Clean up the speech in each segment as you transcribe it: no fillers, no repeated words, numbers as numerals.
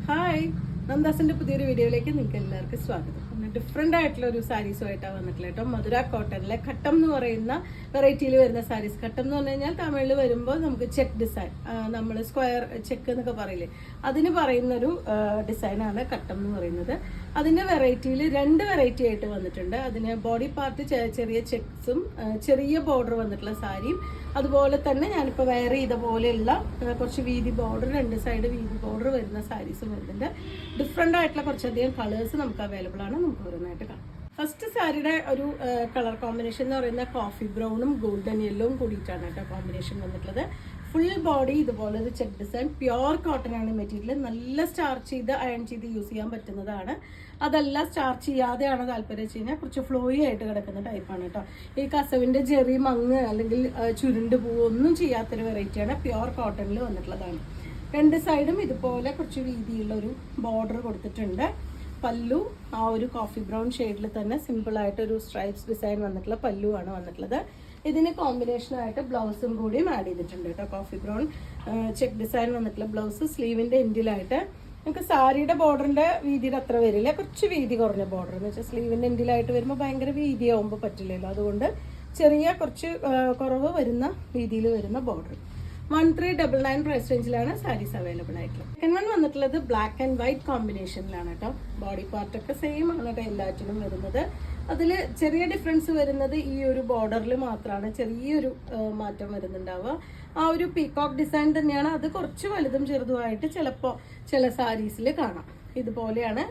Hi, നന്ദാസിന്റെ പുതിയൊരു വീഡിയോയിലേക്ക് നിങ്ങൾക്ക് എല്ലാവർക്കും സ്വാഗതം. ഡിഫറെന്റ് ആയിട്ടുള്ള ഒരു സാരീസുമായിട്ടാണ് വന്നിട്ടുള്ളത് കേട്ടോ. മധുര കോട്ടണിലെ ഘട്ടം എന്ന് പറയുന്ന വെറൈറ്റിയിൽ വരുന്ന സാരീസ്. ഘട്ടം എന്ന് പറഞ്ഞു കഴിഞ്ഞാൽ തമിഴിൽ വരുമ്പോൾ നമുക്ക് ചെക്ക് ഡിസൈൻ, നമ്മൾ സ്ക്വയർ ചെക്ക് എന്നൊക്കെ പറയില്ലേ, അതിന് പറയുന്നൊരു ഡിസൈനാണ് ഘട്ടം എന്ന് പറയുന്നത്. അതിന്റെ വെറൈറ്റിയിൽ രണ്ട് വെറൈറ്റി ആയിട്ട് വന്നിട്ടുണ്ട്. അതിന് ബോഡി പാർട്ട് ചെറിയ ചെക്സും ചെറിയ ബോർഡർ വന്നിട്ടുള്ള സാരിയും, അതുപോലെ തന്നെ ഞാനിപ്പോൾ വെയർ ചെയ്ത പോലെയുള്ള കുറച്ച് വീതി ബോർഡർ, രണ്ട് സൈഡ് വീതി ബോർഡർ വരുന്ന സാരീസും വരുന്നുണ്ട്. ഡിഫറെൻ്റ് ആയിട്ടുള്ള കുറച്ചധികം കളേഴ്സ് നമുക്ക് അവൈലബിൾ ആണ്. നമുക്ക് ഓരോന്നായിട്ട് കാണാം. ഫസ്റ്റ് സാരിയുടെ ഒരു കളർ കോമ്പിനേഷൻ എന്ന് പറയുന്ന കോഫി ബ്രൗണും ഗോൾഡൻ യെല്ലോവും കൂടിയിട്ടാണ് കേട്ടോ കോമ്പിനേഷൻ വന്നിട്ടുള്ളത്. ഫുൾ ബോഡി ഇതുപോലെ ഒരു ചെക്ക് ഡിസൈൻ, പ്യുവർ കോട്ടൺ ആണ് മെറ്റീരിയൽ. നല്ല സ്റ്റാർച്ച് ചെയ്ത് അയൺ ചെയ്ത് യൂസ് ചെയ്യാൻ പറ്റുന്നതാണ്. അതല്ല സ്റ്റാർച്ച് ചെയ്യാതെയാണ് താല്പര്യം വെച്ച് കഴിഞ്ഞാൽ കുറച്ച് ഫ്ലോയി ആയിട്ട് കിടക്കുന്ന ടൈപ്പാണ് കേട്ടോ. ഈ കസവിൻ്റെ ചെറിയ മങ്ങ് അല്ലെങ്കിൽ ചുരുണ്ട് ഒന്നും ചെയ്യാത്തൊരു വെറൈറ്റിയാണ്. പ്യുവർ കോട്ടണിൽ വന്നിട്ടുള്ളതാണ്. രണ്ട് സൈഡും ഇതുപോലെ കുറച്ച് വീതിയുള്ള ഒരു ബോർഡർ കൊടുത്തിട്ടുണ്ട്. പല്ലു ആ ഒരു കോഫി ബ്രൗൺ ഷെയ്ഡിൽ തന്നെ സിമ്പിളായിട്ടൊരു സ്ട്രൈപ്സ് ഡിസൈൻ വന്നിട്ടുള്ള പല്ലുവാണ് വന്നിട്ടുള്ളത്. ഇതിന് കോമ്പിനേഷനായിട്ട് ബ്ലൗസും കൂടിയും ആഡ് ചെയ്തിട്ടുണ്ട് കേട്ടോ. കോഫി ബ്രൗൺ ചെക്ക് ഡിസൈൻ വന്നിട്ടുള്ള ബ്ലൗസ് സ്ലീവിൻ്റെ എൻഡിലായിട്ട്. നമുക്ക് സാരിയുടെ ബോർഡറിൻ്റെ വീതിയുടെ അത്ര വരില്ല, കുറച്ച് വീതി കുറഞ്ഞ ബോർഡർ എന്ന് വെച്ചാൽ സ്ലീവിൻ്റെ എൻഡിലായിട്ട് വരുമ്പോൾ ഭയങ്കര വീതിയാവുമ്പോൾ പറ്റില്ലല്ലോ. അതുകൊണ്ട് ചെറിയ കുറച്ച് കുറവ് വരുന്ന രീതിയിൽ വരുന്ന ബോർഡർ. 1399 പ്രൈസ് റേഞ്ചിലാണ് സാരീസ് അവൈലബിൾ ആയിട്ടുള്ളത്. സെക്കൻഡ് വൺ വന്നിട്ടുള്ളത് ബ്ലാക്ക് ആൻഡ് വൈറ്റ് കോമ്പിനേഷനിലാണ് കേട്ടോ. ബോഡി പാർട്ടൊക്കെ സെയിം ആണ് കേട്ടോ എല്ലാറ്റിനും വരുന്നത്. അതിൽ ചെറിയ ഡിഫറൻസ് വരുന്നത് ഈ ഒരു ബോർഡറിൽ മാത്രമാണ് ചെറിയൊരു മാറ്റം വരുന്നുണ്ടാവുക. ആ ഒരു പീകോക്ക് ഡിസൈൻ തന്നെയാണ്. അത് കുറച്ച് വലുതും ചെറുതുമായിട്ട് ചിലപ്പോൾ ചില സാരീസിൽ കാണാം. ഇതുപോലെയാണ്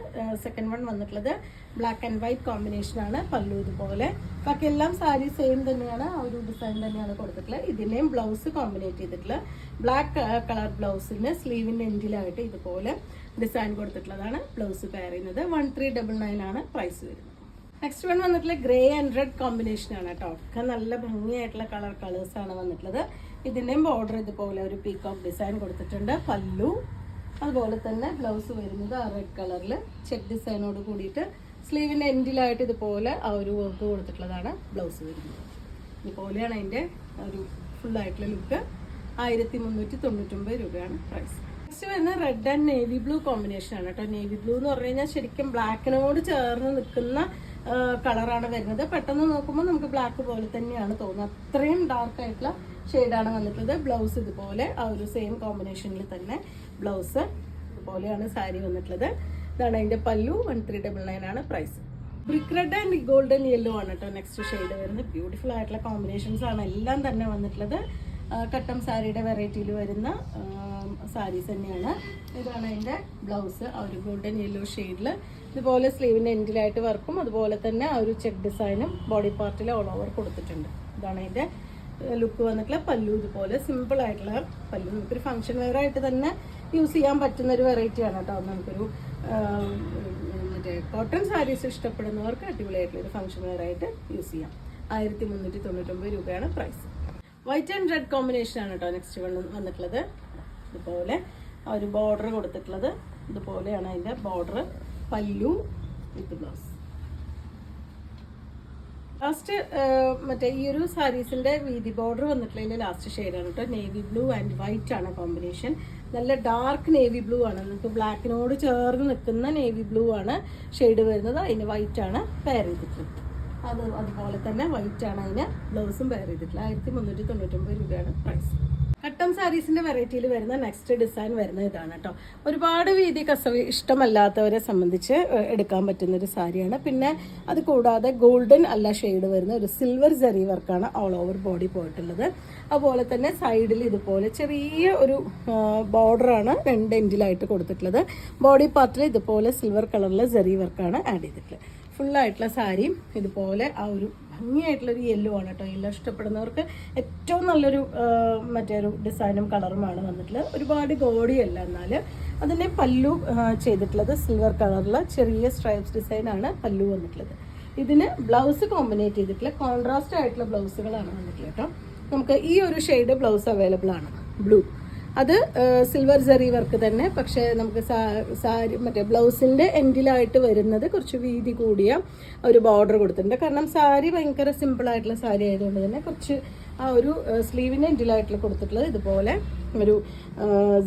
സെക്കൻഡ് വൺ വന്നിട്ടുള്ളത്. ബ്ലാക്ക് ആൻഡ് വൈറ്റ് കോമ്പിനേഷനാണ്. പല്ലു ഇതുപോലെ. ബാക്കി എല്ലാം സാരി സെയിം തന്നെയാണ്. ആ ഒരു ഡിസൈൻ തന്നെയാണ് കൊടുത്തിട്ടുള്ളത്. ഇതിനെയും ബ്ലൗസ് കോമ്പിനേറ്റ് ചെയ്തിട്ടുള്ള ബ്ലാക്ക് കളർ ബ്ലൗസിന് സ്ലീവിൻ്റെ എൻഡിലായിട്ട് ഇതുപോലെ ഡിസൈൻ കൊടുത്തിട്ടുള്ളതാണ് ബ്ലൗസ് പെയർ ചെയ്യുന്നത്. 1399 ആണ് പ്രൈസ് വരുന്നത്. നെക്സ്റ്റ് വൺ വന്നിട്ടുള്ള ഗ്രേ ആൻഡ് റെഡ് കോമ്പിനേഷനാണ് കേട്ടോ. ഒക്കെ നല്ല ഭംഗിയായിട്ടുള്ള കളേഴ്സാണ് വന്നിട്ടുള്ളത്. ഇതിൻ്റെയും ബോർഡർ ഇതുപോലെ ഒരു പീകോക്ക് ഡിസൈൻ കൊടുത്തിട്ടുണ്ട്. പല്ലു അതുപോലെ തന്നെ ബ്ലൗസ് വരുന്നത് ആ റെഡ് കളറിൽ ചെക്ക് ഡിസൈനോട് കൂടിയിട്ട് സ്ലീവിൻ്റെ എൻഡിലായിട്ട് ഇതുപോലെ ആ ഒരു വർക്ക് കൊടുത്തിട്ടുള്ളതാണ് ബ്ലൗസ് വരുന്നത്. ഇതുപോലെയാണ് അതിൻ്റെ ഒരു ഫുള്ളായിട്ടുള്ള ലുക്ക്. 1399 രൂപയാണ് പ്രൈസ്. നെക്സ്റ്റ് വരുന്ന റെഡ് ആൻഡ് നേവി ബ്ലൂ കോമ്പിനേഷനാണ് കേട്ടോ. നേവി ബ്ലൂ എന്ന് പറഞ്ഞു കഴിഞ്ഞാൽ ശരിക്കും ബ്ലാക്കിനോട് ചേർന്ന് നിൽക്കുന്ന കളറാണ് വരുന്നത്. പെട്ടെന്ന് നോക്കുമ്പോൾ നമുക്ക് ബ്ലാക്ക് പോലെ തന്നെയാണ് തോന്നുന്നത്. അത്രയും ഡാർക്ക് ആയിട്ടുള്ള ഷെയ്ഡാണ് വന്നിട്ടുള്ളത്. ബ്ലൗസ് ഇതുപോലെ ആ ഒരു സെയിം കോമ്പിനേഷനിൽ തന്നെ ബ്ലൗസ് ഇതുപോലെയാണ് സാരി വന്നിട്ടുള്ളത്. ഇതാണ് അതിൻ്റെ പല്ലു. 1399 ആണ് price. Brick red and golden yellow ആണ് കേട്ടോ നെക്സ്റ്റ് ഷെയ്ഡ് വരുന്നത്. ബ്യൂട്ടിഫുൾ ആയിട്ടുള്ള കോമ്പിനേഷൻസ് ആണ് എല്ലാം തന്നെ വന്നിട്ടുള്ളത്. കട്ടം സാരിയുടെ വെറൈറ്റിയിൽ വരുന്ന സാരീസ് തന്നെയാണ്. ഇതാണ് അതിൻ്റെ ബ്ലൗസ്. ആ ഒരു ഗോൾഡൻ യെല്ലോ ഷെയ്ഡിൽ ഇതുപോലെ സ്ലീവിൻ്റെ എൻഡിലായിട്ട് വർക്കും അതുപോലെ തന്നെ ആ ഒരു ചെക്ക് ഡിസൈനും ബോഡി പാർട്ടിൽ ഓൾ ഓവർ കൊടുത്തിട്ടുണ്ട്. ഇതാണ് അതിൻ്റെ ലുക്ക് വന്നിട്ടുള്ള പല്ലു. ഇതുപോലെ സിമ്പിൾ ആയിട്ടുള്ള പല്ലു. നമുക്കൊരു ഫംഗ്ഷൻ വെയർ ആയിട്ട് തന്നെ യൂസ് ചെയ്യാൻ പറ്റുന്ന ഒരു വെറൈറ്റിയാണ് കേട്ടോ. നമുക്കൊരു മറ്റേ കോട്ടൺ സാരീസ് ഇഷ്ടപ്പെടുന്നവർക്ക് അടിപൊളിയായിട്ടുള്ളൊരു ഫംഗ്ഷൻ വെയർ ആയിട്ട് യൂസ് ചെയ്യാം. 1399 രൂപയാണ് പ്രൈസ്. വൈറ്റ് ആൻഡ് റെഡ് കോമ്പിനേഷനാണ് കേട്ടോ നെക്സ്റ്റ് വന്നിട്ടുള്ളത്. ഇതുപോലെ ആ ഒരു ബോർഡർ കൊടുത്തിട്ടുള്ളത് ഇതുപോലെയാണ് അതിൻ്റെ ബോർഡർ. പല്ലു വിത്ത് ബ്ലൗസ്. ലാസ്റ്റ് മറ്റേ ഈ ഒരു സാരീസിൻ്റെ വീതി ബോർഡർ വന്നിട്ടുള്ളതിൻ്റെ ലാസ്റ്റ് ഷെയ്ഡാണ് കേട്ടോ. നേവി ബ്ലൂ ആൻഡ് വൈറ്റ് ആണ് കോമ്പിനേഷൻ. നല്ല ഡാർക്ക് നേവി ബ്ലൂ ആണ്. നമുക്ക് ബ്ലാക്കിനോട് ചേർന്ന് നിൽക്കുന്ന നേവി ബ്ലൂ ആണ് ഷെയ്ഡ് വരുന്നത്. അതിന് വൈറ്റ് ആണ് പെയർ ചെയ്തിട്ടുള്ളത്. അതുപോലെ തന്നെ വൈറ്റ് ആണ് അതിന് ബ്ലൗസും പെയർ ചെയ്തിട്ടുള്ളത്. 1399 രൂപയാണ് പ്രൈസ്. കട്ടം സാരീസിന്റെ വെറൈറ്റിയിൽ വരുന്ന നെക്സ്റ്റ് ഡിസൈൻ വരുന്നത് ഇതാണ് കേട്ടോ. ഒരുപാട് വീതി കസവ് ഇഷ്ടമല്ലാത്തവരെ സംബന്ധിച്ച് എടുക്കാൻ പറ്റുന്ന ഒരു സാരിയാണ്. പിന്നെ അത് കൂടാതെ ഗോൾഡൻ അല്ല ഷെയ്ഡ് വരുന്ന ഒരു സിൽവർ ജെറി വർക്കാണ് ഓൾ ഓവർ ബോഡി പോയിട്ടുള്ളത്. അതുപോലെ തന്നെ സൈഡിൽ ഇതുപോലെ ചെറിയ ഒരു ബോർഡറാണ് രണ്ട് എൻഡിലായിട്ട് കൊടുത്തിട്ടുള്ളത്. ബോഡി പാർട്ടിൽ ഇതുപോലെ സിൽവർ കളറിൽ ജെറി വർക്കാണ് ആഡ് ചെയ്തിട്ടുള്ളത്. ഫുള്ളായിട്ടുള്ള സാരിയും ഇതുപോലെ ആ ഒരു ഭംഗിയായിട്ടുള്ളൊരു യെല്ലോ ആണ് കേട്ടോ. യെല്ലോ ഇഷ്ടപ്പെടുന്നവർക്ക് ഏറ്റവും നല്ലൊരു മറ്റൊരു ഡിസൈനും കളറുമാണ് വന്നിട്ടുള്ളത്. ഒരുപാട് ഗോഡിയല്ല, എന്നാൽ അതിനെ പല്ലു ചെയ്തിട്ടുള്ളത് സിൽവർ കളറിൽ ചെറിയ സ്ട്രൈപ്സ് ഡിസൈനാണ് പല്ലു വന്നിട്ടുള്ളത്. ഇതിന് ബ്ലൗസ് കോമ്പിനേറ്റ് ചെയ്തിട്ടുള്ള കോൺട്രാസ്റ്റ് ആയിട്ടുള്ള ബ്ലൗസുകളാണ് വന്നിട്ടുള്ളത് കേട്ടോ. നമുക്ക് ഈ ഒരു ഷെയ്ഡ് ബ്ലൗസ് അവൈലബിൾ ആണ്, ബ്ലൂ. അത് സിൽവർ ജെറി വർക്ക് തന്നെ. പക്ഷേ നമുക്ക് സാരി മറ്റേ ബ്ലൗസിൻ്റെ എൻഡിലായിട്ട് വരുന്നത് കുറച്ച് വീതി കൂടിയ ഒരു ബോർഡർ കൊടുത്തിട്ടുണ്ട്. കാരണം സാരി ഭയങ്കര സിമ്പിളായിട്ടുള്ള സാരി ആയതുകൊണ്ട് തന്നെ കുറച്ച് ആ ഒരു സ്ലീവിൻ്റെ എൻഡിലായിട്ടുള്ള കൊടുത്തിട്ടുള്ളത് ഇതുപോലെ ഒരു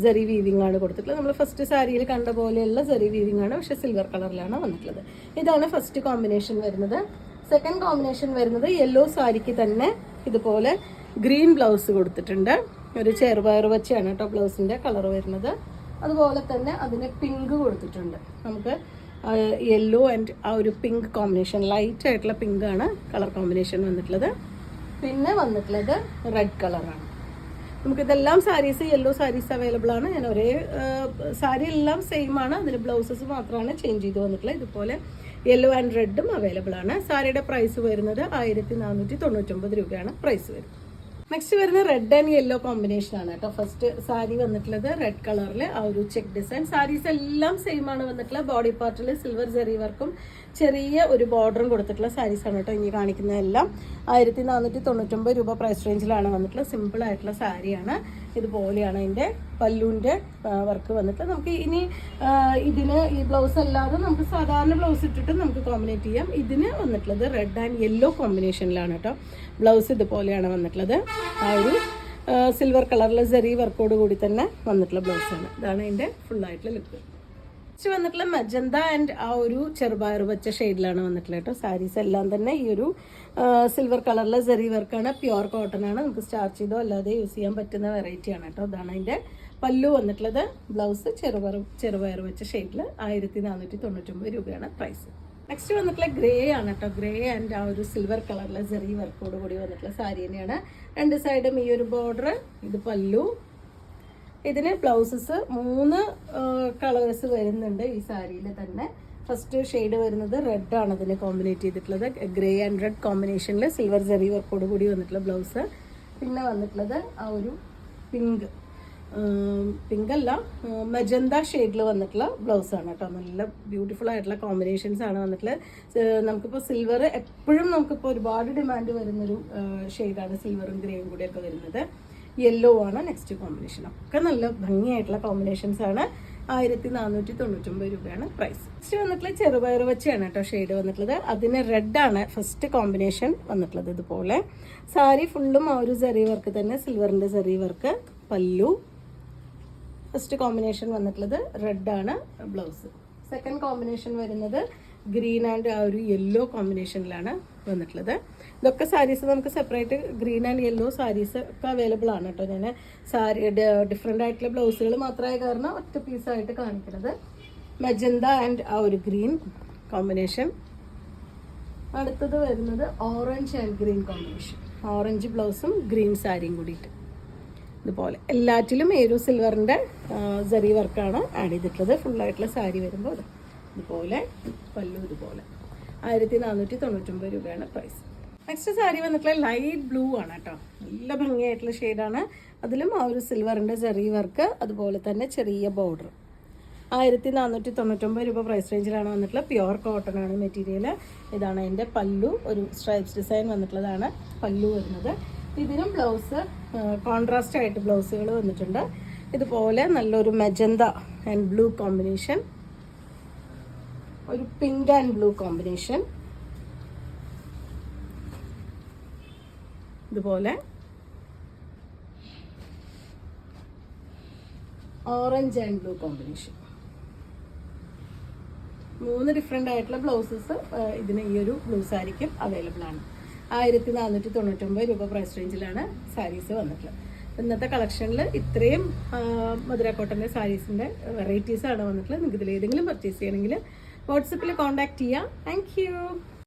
സെറി വീവിംഗ് ആണ് കൊടുത്തിട്ടുള്ളത്. നമ്മൾ ഫസ്റ്റ് സാരിയിൽ കണ്ട പോലെയുള്ള സെറി വീവിംഗ് ആണ്, പക്ഷെ സിൽവർ കളറിലാണ് വന്നിട്ടുള്ളത്. ഇതാണ് ഫസ്റ്റ് കോമ്പിനേഷൻ വരുന്നത്. സെക്കൻഡ് കോമ്പിനേഷൻ വരുന്നത് യെല്ലോ സാരിക്ക് തന്നെ ഇതുപോലെ ഗ്രീൻ ബ്ലൗസ് കൊടുത്തിട്ടുണ്ട്. ഒരു ചെറുപയർ വെച്ചാണ് കേട്ടോ ബ്ലൗസിൻ്റെ കളർ വരുന്നത്. അതുപോലെ തന്നെ അതിന് പിങ്ക് കൊടുത്തിട്ടുണ്ട്. നമുക്ക് യെല്ലോ ആൻഡ് ആ ഒരു പിങ്ക് കോമ്പിനേഷൻ, ലൈറ്റ് ആയിട്ടുള്ള പിങ്ക് ആണ് കളർ കോമ്പിനേഷൻ വന്നിട്ടുള്ളത്. പിന്നെ വന്നിട്ടുള്ളത് റെഡ് കളറാണ്. നമുക്കിതെല്ലാം സാരീസ് യെല്ലോ സാരീസ് അവൈലബിൾ ആണ്. ഞാൻ ഒരേ സാരി എല്ലാം സെയിം ആണ്, അതിന് ബ്ലൗസസ് മാത്രമാണ് ചേഞ്ച് ചെയ്ത് വന്നിട്ടുള്ളത്. ഇതുപോലെ യെല്ലോ ആൻഡ് റെഡും അവൈലബിൾ ആണ്. സാരിയുടെ പ്രൈസ് വരുന്നത് 1499 രൂപയാണ് പ്രൈസ് വരുന്നത്. നെക്സ്റ്റ് വരുന്നത് റെഡ് ആൻഡ് യെല്ലോ കോമ്പിനേഷൻ ആണ് കേട്ടോ. ഫസ്റ്റ് സാരി വന്നിട്ടുള്ളത് റെഡ് കളറിൽ ആ ഒരു ചെക്ക് ഡിസൈൻ. സാരീസ് എല്ലാം സെയിം ആണ് വന്നിട്ടുള്ളത്. ബോഡി പാർട്ടിൽ സിൽവർ ജെറി വർക്കും ചെറിയ ഒരു ബോർഡറും കൊടുത്തിട്ടുള്ള സാരീസ് ആണ് കേട്ടോ ഇനി കാണിക്കുന്നതെല്ലാം. 1499 രൂപ പ്രൈസ് റേഞ്ചിലാണ് വന്നിട്ടുള്ളത്. സിമ്പിൾ ആയിട്ടുള്ള സാരിയാണ്. ഇതുപോലെയാണ് അതിൻ്റെ പല്ലുവിൻ്റെ വർക്ക് വന്നിട്ടുള്ളത്. നമുക്ക് ഇനി ഇതിന് ഈ ബ്ലൗസ് അല്ലാതെ നമുക്ക് സാധാരണ ബ്ലൗസ് ഇട്ടിട്ട് നമുക്ക് കോമ്പിനേറ്റ് ചെയ്യാം. ഇതിന് വന്നിട്ടുള്ളത് റെഡ് ആൻഡ് യെല്ലോ കോമ്പിനേഷനിലാണ് കേട്ടോ. ബ്ലൗസ് ഇതുപോലെയാണ് വന്നിട്ടുള്ളത്. ആ ഒരു സിൽവർ കളറിലെ സെറി വർക്കോട് കൂടി തന്നെ വന്നിട്ടുള്ള ബ്ലൗസാണ്. ഇതാണ് അതിൻ്റെ ഫുള്ളായിട്ടുള്ള ലുക്ക്. നെക്സ്റ്റ് വന്നിട്ടുള്ള മജന്ത ആൻഡ് ആ ഒരു ചെറുപയർ വെച്ച ഷെയ്ഡിലാണ് വന്നിട്ടുള്ളത് കേട്ടോ. സാരീസ് എല്ലാം തന്നെ ഈ ഒരു സിൽവർ കളറിലെ സെറി വർക്കാണ്. പ്യുവർ കോട്ടൺ ആണ്. നമുക്ക് സ്റ്റാർച്ച് ചെയ്തോ അല്ലാതെ യൂസ് ചെയ്യാൻ പറ്റുന്ന വെറൈറ്റി ആണ് കേട്ടോ. ഇതാണ് അതിൻ്റെ പല്ലു വന്നിട്ടുള്ളത്. ബ്ലൗസ് ചെറുപയർ വെച്ച ഷെയ്ഡിൽ 1499 രൂപയാണ് പ്രൈസ്. നെക്സ്റ്റ് വന്നിട്ടുള്ള ഗ്രേ ആണ് കേട്ടോ. ഗ്രേ ആൻഡ് ആ ഒരു സിൽവർ കളറിലെ സെറി വർക്കോട് കൂടി വന്നിട്ടുള്ള സാരി തന്നെയാണ്. രണ്ട് സൈഡും ഈ ഒരു ബോർഡർ, ഇത് പല്ലു. ഇതിന് ബ്ലൗസസ് 3 കളേഴ്സ് വരുന്നുണ്ട് ഈ സാരിയിൽ തന്നെ. ഫസ്റ്റ് ഷെയ്ഡ് വരുന്നത് റെഡ് ആണ് അതിന് കോമ്പിനേറ്റ് ചെയ്തിട്ടുള്ളത്. ഗ്രേ ആൻഡ് റെഡ് കോമ്പിനേഷനിൽ സിൽവർ ജെറി വർക്കോട് കൂടി വന്നിട്ടുള്ള ബ്ലൗസ്. പിന്നെ വന്നിട്ടുള്ളത് ആ ഒരു പിങ്ക് അല്ല മജന്ത ഷെയ്ഡിൽ വന്നിട്ടുള്ള ബ്ലൗസാണ് കേട്ടോ. നല്ല ബ്യൂട്ടിഫുൾ ആയിട്ടുള്ള കോമ്പിനേഷൻസ് ആണ് വന്നിട്ടുള്ളത്. നമുക്കിപ്പോൾ സിൽവർ എപ്പോഴും നമുക്കിപ്പോൾ ഒരുപാട് ഡിമാൻഡ് വരുന്നൊരു ഷെയ്ഡാണ് സിൽവറും ഗ്രേയും കൂടിയൊക്കെ വരുന്നത്. യെല്ലോ ആണ് നെക്സ്റ്റ് കോമ്പിനേഷൻ. ഒക്കെ നല്ല ഭംഗിയായിട്ടുള്ള കോമ്പിനേഷൻസ് ആണ്. 1499 രൂപയാണ് പ്രൈസ്. നെക്സ്റ്റ് വന്നിട്ടുള്ള ചെറുപയർ വെച്ചാണ് കേട്ടോ ഷെയ്ഡ് വന്നിട്ടുള്ളത്. അതിന് റെഡ് ആണ് ഫസ്റ്റ് കോമ്പിനേഷൻ വന്നിട്ടുള്ളത്. ഇതുപോലെ സാരി ഫുള്ളും ആ ഒരു സെറി വർക്ക് തന്നെ, സിൽവറിൻ്റെ zari work. Pallu first combination വന്നിട്ടുള്ളത് റെഡ് ആണ് ബ്ലൗസ്. സെക്കൻഡ് കോമ്പിനേഷൻ വരുന്നത് ഗ്രീൻ ആൻഡ് ആ ഒരു യെല്ലോ കോമ്പിനേഷനിലാണ് വന്നിട്ടുള്ളത്. ഇതൊക്കെ സാരീസ് നമുക്ക് separate green and yellow saris ഒക്കെ അവൈലബിൾ ആണ് കേട്ടോ. ഞാൻ സാരി ഡിഫറെൻ്റ് ആയിട്ടുള്ള ബ്ലൗസുകൾ മാത്രമായ കാരണം ഒറ്റ പീസായിട്ട് കാണിക്കുന്നത്. മജന്ത ആൻഡ് ആ ഒരു ഗ്രീൻ കോമ്പിനേഷൻ. അടുത്തത് വരുന്നത് orange and green combination. Orange ബ്ലൗസും ഗ്രീൻ സാരിയും കൂടിയിട്ട് ഇതുപോലെ എല്ലാറ്റിലും ഈ ഒരു സിൽവറിൻ്റെ സെറി വർക്കാണ് ആഡ് ചെയ്തിട്ടുള്ളത്. ഫുള്ളായിട്ടുള്ള സാരി വരുമ്പോൾ ഇതുപോലെ പല്ലു ഇതുപോലെ 1499 രൂപയാണ് പ്രൈസ്. നെക്സ്റ്റ് സാരി വന്നിട്ടുള്ള ലൈറ്റ് ബ്ലൂ ആണ് കേട്ടോ. നല്ല ഭംഗിയായിട്ടുള്ള ഷെയ്ഡാണ്. അതിലും ആ ഒരു സിൽവറിൻ്റെ സെറി വർക്ക്, അതുപോലെ തന്നെ ചെറിയ ബോർഡർ. 1499 രൂപ പ്രൈസ് റേഞ്ചിലാണ് വന്നിട്ടുള്ളത്. പ്യുവർ കോട്ടൺ ആണ് മെറ്റീരിയൽ. ഇതാണ് അതിൻ്റെ പല്ലു. ഒരു സ്ട്രൈപ്സ് ഡിസൈൻ വന്നിട്ടുള്ളതാണ് പല്ലു വരുന്നത്. ഇതിനും ബ്ലൗസ് കോൺട്രാസ്റ്റ് ആയിട്ട് ബ്ലൗസുകൾ വന്നിട്ടുണ്ട്. ഇതുപോലെ നല്ലൊരു മജന്ത ആൻഡ് ബ്ലൂ കോമ്പിനേഷൻ, ഒരു പിങ്ക് ആൻഡ് ബ്ലൂ കോമ്പിനേഷൻ, ഇതുപോലെ orange and blue combination. 3 different ആയിട്ടുള്ള ബ്ലൗസസ് ഇതിന് ഈ ഒരു ബ്ലൂ സാരിക്കും അവൈലബിൾ ആണ്. 1499 രൂപ പ്രൈസ് റേഞ്ചിലാണ് സാരീസ് വന്നിട്ടുള്ളത്. ഇന്നത്തെ കളക്ഷനിൽ ഇത്രയും മധുര കോട്ടൻ്റെ സാരീസിൻ്റെ വെറൈറ്റീസാണ് വന്നിട്ടുള്ളത്. നിങ്ങൾക്ക് ഇതിൽ ഏതെങ്കിലും പർച്ചേസ് ചെയ്യണമെങ്കിൽ വാട്സപ്പിൽ കോൺടാക്ട് ചെയ്യാം. Thank you.